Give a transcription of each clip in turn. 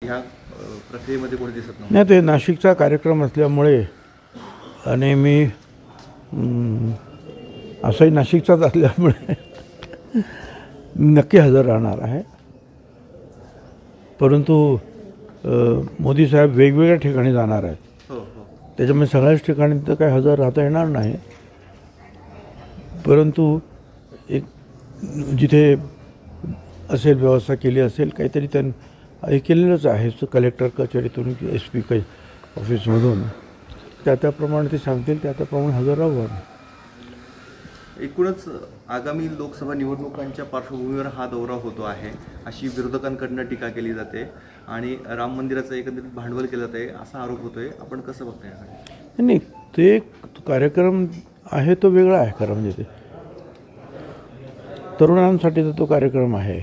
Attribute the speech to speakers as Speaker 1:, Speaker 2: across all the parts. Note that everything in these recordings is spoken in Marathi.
Speaker 1: ह्या प्रक्रियेमध्ये कोणी दिसत नव्हतं.
Speaker 2: नाही, ते नाशिकचा कार्यक्रम असल्यामुळे आणि मी असंही नाशिकचाच असल्यामुळे नक्की हजर राहणार आहे. परंतु मोदी साहेब वेगवेगळ्या ठिकाणी जाणार आहेत. त्याच्यामुळे सगळ्याच ठिकाणी तर काही हजर राहता येणार नाही. परंतु एक जिथे असेल व्यवस्था केली असेल काहीतरी त्यांनी हे केलेलंच आहे कलेक्टर कचेरीतून SP ऑफिसमधून त्याप्रमाणे ते सांगतील त्याप्रमाणे हजर राहू आम्ही.
Speaker 1: एकूणच आगामी लोकसभा निवडणुकांच्या पार्श्वभूमीवर हा दौरा होतो आहे अशी विरोधकांकडनं टीका केली जाते आणि राम मंदिराचं एकंदरीत भांडवल केलं जाते असा आरोप होतोय. आपण कसं बघताय?
Speaker 2: नाही, ते कार्यक्रम आहे तो वेगळा आहे. खरं म्हणजे ते तरुणांसाठीचा तो कार्यक्रम आहे,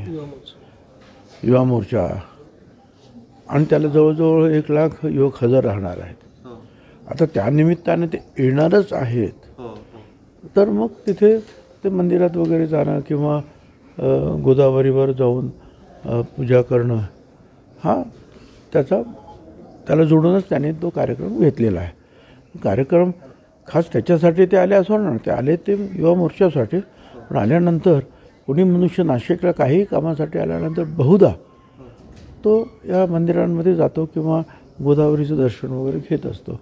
Speaker 2: युवा मोर्चा, आणि त्याला जवळजवळ 1 लाख युवक हजर राहणार आहेत. आता त्यानिमित्ताने ते येणारच आहेत. तर मग तिथे ते मंदिरात वगैरे जाणं किंवा गोदावरीवर जाऊन पूजा करणं हा त्याला जोडूनच त्याने तो कार्यक्रम घेतलेला आहे. कार्यक्रम खास त्याच्यासाठी ते आले असं ना, ते आले ते युवा मोर्चासाठी. पण आल्यानंतर कोणी मनुष्य नाशिकला काही कामासाठी आल्यानंतर बहुधा तो या मंदिरांमध्ये जातो किंवा गोदावरीचं दर्शन वगैरे घेत असतो.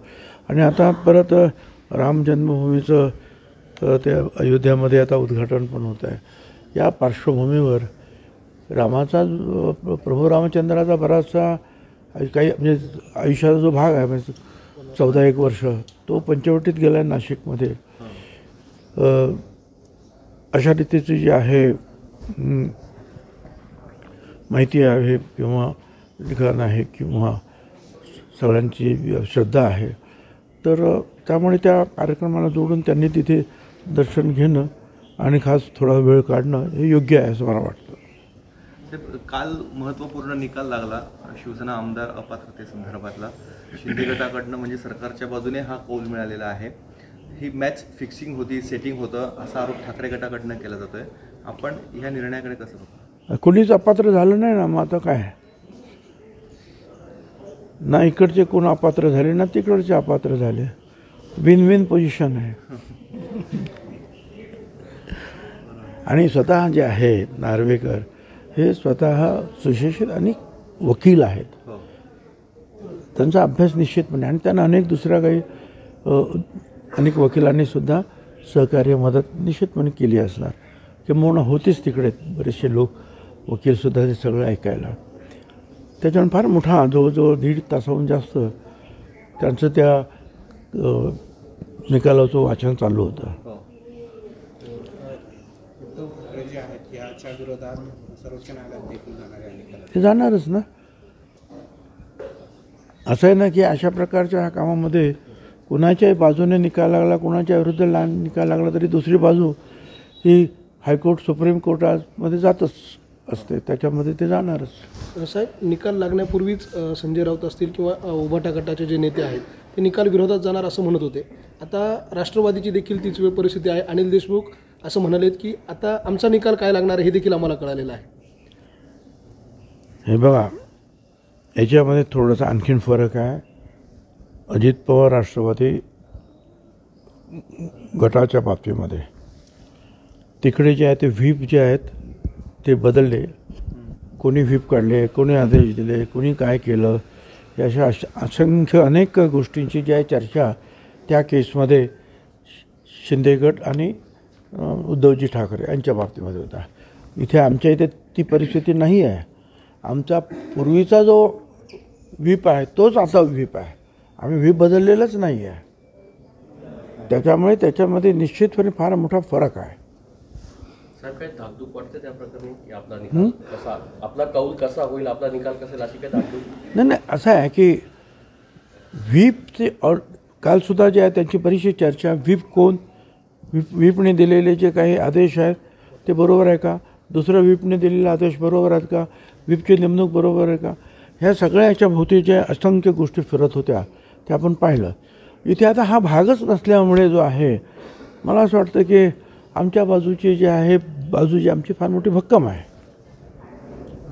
Speaker 2: आणि आता परत राम जन्मभूमीचं ते अयोध्यामध्ये आता उद्घाटन पण होत आहे. या पार्श्वभूमीवर रामाचा प्रभू रामचंद्राचा बराचसा काही म्हणजे आयुष्याचा जो भाग आहे म्हणजे 14-1 वर्ष तो पंचवटीत गेला आहे नाशिकमध्ये. अशा रीतीची जी आहे माहिती आहे किंवा लिखाण आहे किंवा सगळ्यांची श्रद्धा आहे. तर त्यामुळे त्या कार्यक्रमाला जोडून त्यांनी तिथे दर्शन घेणं आणि खास थोडा वेळ काढणं हे योग्य आहे असं मला वाटतं.
Speaker 1: काल महत्त्वपूर्ण निकाल लागला शिवसेना आमदार अपात्रतेसंदर्भातला. शिंदे गटाकडनं म्हणजे सरकारच्या बाजूने हा कौल मिळालेला आहे. ही मॅच फिक्सिंग होती, सेटिंग होतं असा आरोप ठाकरे गटाकडनं केला जातोय. आपण ह्या निर्णयाकडे कसं बघतो?
Speaker 2: कोणीच अपात्र झालं नाही ना. मग आता काय, ना इकडचे कोण अपात्र झाले ना तिकडचे अपात्र झाले. विन विन पोझिशन आहे. आणि स्वतः जे आहेत नार्वेकर हे स्वतः सुशिक्षित आणि वकील आहेत. त्यांचा अभ्यास निश्चितपणे आणि त्यांना अनेक दुसऱ्या काही अनेक वकिलांनी सुद्धा सहकार्य मदत निश्चितपणे केली असणार. किंवा होतीच तिकडे बरेचसे लोक वकीलसुद्धा ते सगळं ऐकायला. त्याच्यानं फार मोठा जवळजवळ 1.5 तासाहून जास्त त्यांचं त्या निकालाचं वाचन चालू होतं. ते जाणारच ना. असं आहे ना की अशा प्रकारच्या ह्या कामामध्ये कुणाच्याही बाजूने निकाल लागला, कुणाच्या विरुद्ध निकाल लागला तरी दुसरी बाजू ही हायकोर्ट सुप्रीम कोर्टामध्ये जातच असते. त्याच्यामध्ये ते जाणारच.
Speaker 3: साहेब, निकाल लागण्यापूर्वीच संजय राऊत असतील किंवा उभाटा गटाचे जे नेते आहेत ते निकाल विरोधात जाणार असं म्हणत होते. आता राष्ट्रवादीची देखील तीच परिस्थिती आहे. अनिल देशमुख असं म्हणालेत की आता आमचा निकाल काय लागणार हे देखील आम्हाला कळालेलं आहे.
Speaker 2: हे बघा, याच्यामध्ये थोडासा आणखीन फरक आहे. अजित पवार राष्ट्रवादी गटाच्या बाबतीमध्ये तिकडे जे आहे ते व्हीप जे आहेत ते बदलले. कोणी व्हीप काढले, कोणी आदेश दिले, कोणी काय केलं, या अशा असंख्य अनेक गोष्टींची जी आहे चर्चा त्या केसमध्ये शिंदे गट आणि उद्धवजी ठाकरे यांच्या बाबतीमध्ये होता. इथे आमच्या इथे ती परिस्थिती नाही आहे. आमचा पूर्वीचा जो व्हीप आहे तोच आता व्हीप आहे. आम्ही व्हीप बदललेलाच नाही आहे. त्याच्यामुळे त्याच्यामध्ये निश्चितपणे फार मोठा फरक आहे.
Speaker 4: साहेब, काही धाकधूक वाटते त्या प्रकरणी? आपला निकाल कसा, आपला कौल कसा होईल, आपला निकाल कसेल अशी काही धाकधूक?
Speaker 2: नाही, असं आहे की व्हीपचे कालसुद्धा जे आहे त्यांची बरीचशी चर्चा. व्हीप कोण, व्हीपने दिलेले जे काही आदेश आहेत ते बरोबर आहे का, दुसऱ्या व्हीपने दिलेले आदेश बरोबर आहेत का, व्हीपची नेमणूक बरोबर आहे का, ह्या सगळ्या याच्या भोवती ज्या असंख्य गोष्टी फिरत होत्या त्या आपण पाहिलं. इथे आता हा भागच नसल्यामुळे जो आहे मला असं वाटतं की आमच्या बाजूची जी आहे बाजू जी आमची फार मोठी भक्कम आहे.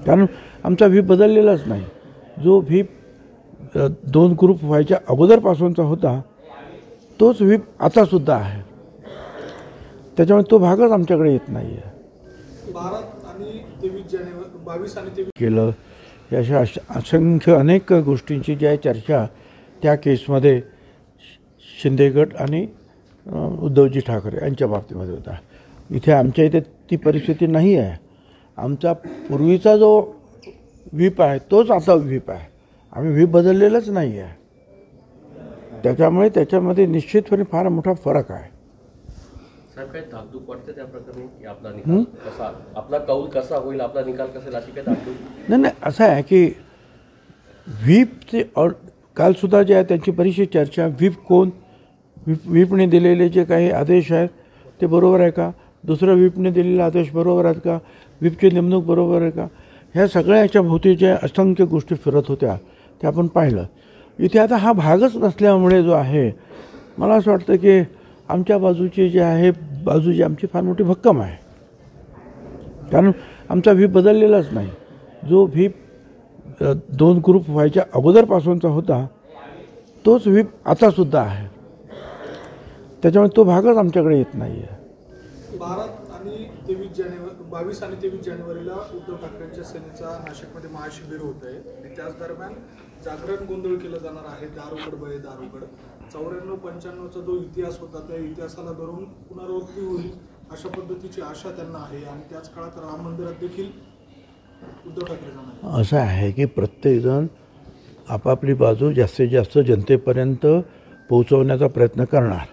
Speaker 2: कारण आमचा व्हीप बदललेलाच नाही. जो व्हीप 2 ग्रुप व्हायच्या अगोदरपासूनचा होता तोच व्हीप आतासुद्धा आहे. त्याच्यामुळे तो भागच आमच्याकडे येत नाही आहे.
Speaker 3: 12 आणि 23 जानेवारी 22 आणि 23
Speaker 2: केलं अशा असंख्य अनेक गोष्टींची जी आहे चर्चा त्या केसमध्ये शिंदे गट आणि उद्धवजी ठाकरे यांच्या बाबतीमध्ये होता. इथे आमच्या इथे ती परिस्थिती नाही आहे. आमचा पूर्वीचा जो व्हीप आहे तोच आता व्हीप आहे. आम्ही व्हीप बदललेलंच नाही आहे. त्याच्यामुळे त्याच्यामध्ये निश्चितपणे फार मोठा फरक आहे.
Speaker 4: साहेब काही धाकधूक वाटते त्या प्रकरणी की आपला निकाल कसा, आपला कौल कसा होईल, आपला निकाल कसा अशी काही धाकधूक?
Speaker 2: नाही, असं आहे की व्हीपचे कालसुद्धा जे आहे त्यांची बरीचशी चर्चा, व्हीप कोण, व्हीपने दिलेले जे काही आदेश आहेत ते बरोबर आहे का, दुसऱ्या व्हीपने दिलेले आदेश बरोबर आहेत का, व्हीपची नेमणूक बरोबर आहे का, ह्या सगळ्याच्या भोवती ज्या असंख्य गोष्टी फिरत होत्या त्या आपण पाहिलं. इथे आता हा भागच नसल्यामुळे जो आहे मला असं वाटतं की आमच्या बाजूची जी आहे बाजू जी आमची फार मोठी भक्कम आहे. कारण आमचा व्हीप बदललेलाच नाही. जो व्हीप 2 ग्रुप व्हायच्या अगोदरपासूनचा होता तोच व्हीप आतासुद्धा आहे. त्याच्यामुळे तो भागच आमच्याकडे येत नाही आहे.
Speaker 3: 12 आणि 23 जानेवारी 22 आणि 23 जानेवारीला उद्धव ठाकरेंच्या सेनेचा नाशिकमध्ये महाशिबिर होत आहे आणि त्याच दरम्यान जागरण गोंधळ केलं जाणार आहे. दार उघड बळे दार उघड. 94-95चा जो इतिहास होता त्या इतिहासाला धरून पुनरावृत्ती होईल अशा पद्धतीची आशा त्यांना आहे आणि त्याच काळात राम मंदिरात देखील उद्धव ठाकरे जाणार.
Speaker 2: असं आहे की प्रत्येकजण आपापली बाजू जास्तीत जास्त जनतेपर्यंत पोहोचवण्याचा प्रयत्न करणार,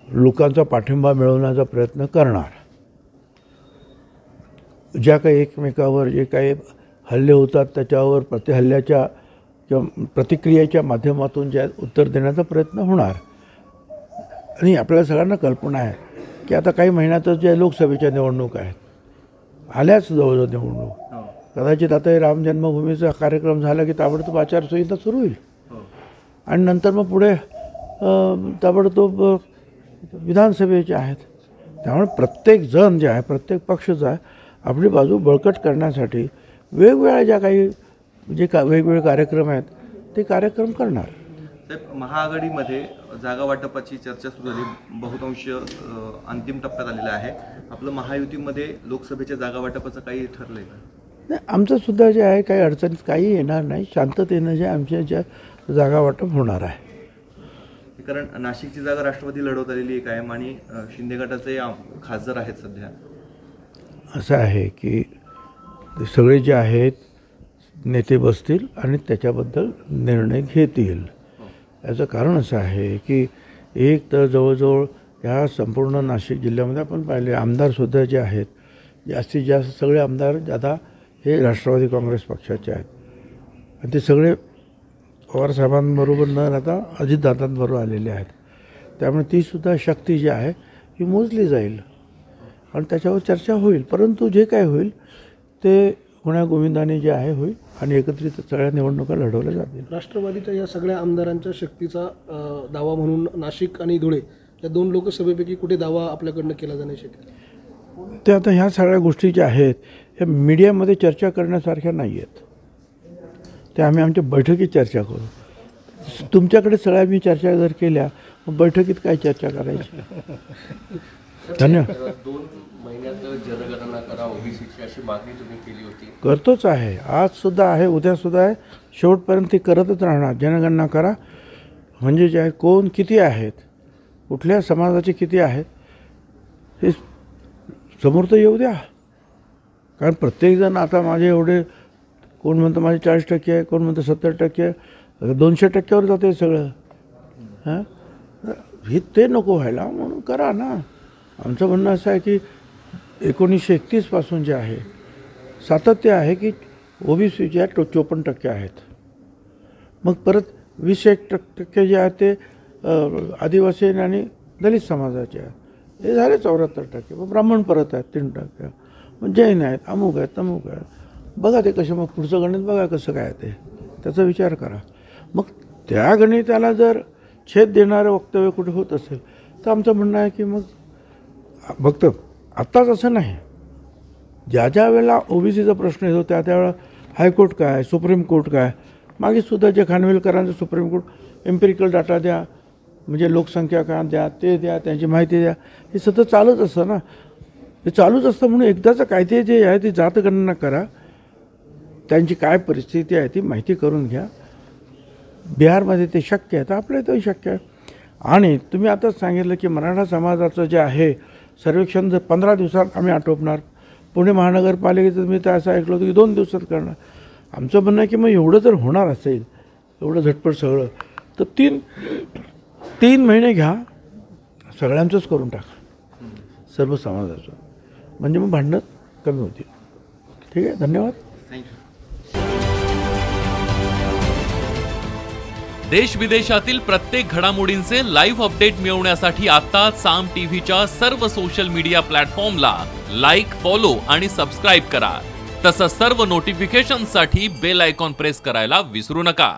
Speaker 2: लोकांचा पाठिंबा मिळवण्याचा प्रयत्न करणार. ज्या काही एकमेकावर जे काही हल्ले होतात त्याच्यावर प्रतिहल्ल्याच्या किंवा प्रतिक्रियेच्या माध्यमातून जे उत्तर देण्याचा प्रयत्न होणार. आणि आपल्याला सगळ्यांना कल्पना आहे की आता काही महिन्यातच जे लोकसभेच्या निवडणूक आहेत, आल्याच जवळजवळ निवडणूक. कदाचित आता हे राम जन्मभूमीचा कार्यक्रम झाला की ताबडतोब आचारसंहिता सुरू होईल आणि नंतर मग पुढे ताबडतोब विधानसभेचे आहेत. त्यामुळे प्रत्येक जण जे आहे, प्रत्येक पक्ष जो आहे आपली बाजू बळकट करण्यासाठी वेगवेगळ्या ज्या काही वेगवेगळे कार्यक्रम आहेत ते कार्यक्रम करणार.
Speaker 1: साहेब, महाआघाडीमध्ये जागा वाटपाची चर्चा सुरू झाली, बहुतांश अंतिम टप्प्यात आलेला आहे. आपलं महायुतीमध्ये लोकसभेच्या जागा वाटपाचं काही ठरलंय का?
Speaker 2: नाही, आमचं सुद्धा जे आहे काही अडचणीत काही येणार नाही. शांततेनं जे आमच्या ज्या जागा वाटप होणार आहे.
Speaker 1: कारण नाशिकची जागा राष्ट्रवादी लढवत आलेली आहे कायम आणि शिंदे गटाचे खासदार आहेत सध्या.
Speaker 2: असं आहे की सगळे जे आहेत नेते बसतील आणि त्याच्याबद्दल निर्णय घेतील. याचं कारण असं आहे की एक तर जवळजवळ ह्या संपूर्ण नाशिक जिल्ह्यामध्ये आपण पाहिले आमदारसुद्धा जे आहेत जास्तीत जास्त सगळे आमदार आता हे राष्ट्रवादी काँग्रेस पक्षाचे आहेत आणि ते सगळे पवारसाहेबांबरोबर न राहता अजितदादांबरोबर आलेले आहेत. त्यामुळे तीसुद्धा शक्ती जी आहे ही मोजली जाईल आणि त्याच्यावर चर्चा होईल. परंतु जे काय होईल ते गुण्यागोविंदाने जे आहे होईल आणि एकत्रित सगळ्या निवडणुका लढवल्या जातील.
Speaker 3: राष्ट्रवादीच्या या सगळ्या आमदारांच्या शक्तीचा दावा म्हणून नाशिक आणि धुळे या 2 लोकसभेपैकी कुठे दावा आपल्याकडनं केला जाणे शक्य आहे?
Speaker 2: ते आता ह्या सगळ्या गोष्टी ज्या आहेत ह्या मीडियामध्ये चर्चा करण्यासारख्या नाही आहेत. ते आम्ही आमच्या बैठकीत चर्चा करू. तुमच्याकडे सगळ्या मी चर्चा जर केल्या मग बैठकीत काय चर्चा करायची? धन्यवाद.
Speaker 4: 2 महिन्यात जनगणना करा ओबीसीची अशी मागणी तुम्ही केली होती.
Speaker 2: करतोच आहे, आजसुद्धा आहे, उद्यासुद्धा आहे, शेवटपर्यंत ती करतच राहणार. जनगणना करा म्हणजे जे आहे कोण किती आहेत, कुठल्या समाजाचे किती आहेत हे समोर तर येऊ द्या. कारण प्रत्येकजण आता माझे एवढे कोण म्हणतं माझे 40% आहे, कोण म्हणतं 70% आहे, 200%वर जाते सगळं. हां, हे ते नको व्हायला म्हणून करा ना. आमचं म्हणणं असं आहे की 1931 पासून जे आहे सातत्य आहे की ओबीसी जे आहे 54% आहेत. मग परत 20% जे आहेत ते आदिवासी आणि दलित समाजाचे आहेत, हे झाले 74%. मग ब्राह्मण परत आहेत 3%, मग जैन आहेत, अमुक आहेत, तमुक आहेत. बघा ते कसं, मग पुढचं गणित बघा कसं काय ते, त्याचा विचार करा. मग त्या गणिताला जर छेद देणारं वक्तव्य कुठे होत असेल तर आमचं म्हणणं आहे की मग फक्त आत्ताच असं नाही, ज्या ज्या वेळेला ओबीसीचा प्रश्न येतो त्या त्यावेळेला हायकोर्ट काय, सुप्रीम कोर्ट काय. मागे सुद्धा जे खानविलकरांचं सुप्रीम कोर्ट एम्पिरिकल डाटा द्या, म्हणजे लोकसंख्या काय द्या, ते द्या, त्यांची माहिती द्या, हे सतत चालूच असतं ना. हे चालूच असतं म्हणून एकदाचं कायदे जे आहे ते जातगणना करा, त्यांची काय परिस्थिती आहे ती माहिती करून घ्या. बिहारमध्ये ते शक्य आहे तर आपल्या इथंही शक्य आहे. आणि तुम्ही आताच सांगितलं की मराठा समाजाचं जे आहे सर्वेक्षण जर 15 दिवसात आम्ही आटोपणार. पुणे महानगरपालिकेचं मी तर असं ऐकलं होतं की 2 दिवसात करणार. आमचं म्हणणं आहे की मग एवढं जर होणार असेल, एवढं झटपट सगळं, तर 3 महिने घ्या, सगळ्यांचंच करून टाका, सर्व समाजाचं, म्हणजे मग भांडणं कमी होतील. ठीक आहे, धन्यवाद.
Speaker 1: थँक्यू.
Speaker 5: देश विदेशातील प्रत्येक घडामोडींचे लाईव्ह अपडेट मिळवण्यासाठी आता साम टीव्हीच्या सर्व सोशल मीडिया प्लॅटफॉर्मला लाईक, फॉलो आणि सबस्क्राईब करा. तसंच सर्व नोटिफिकेशनसाठी बेल आयकॉन प्रेस करायला विसरू नका.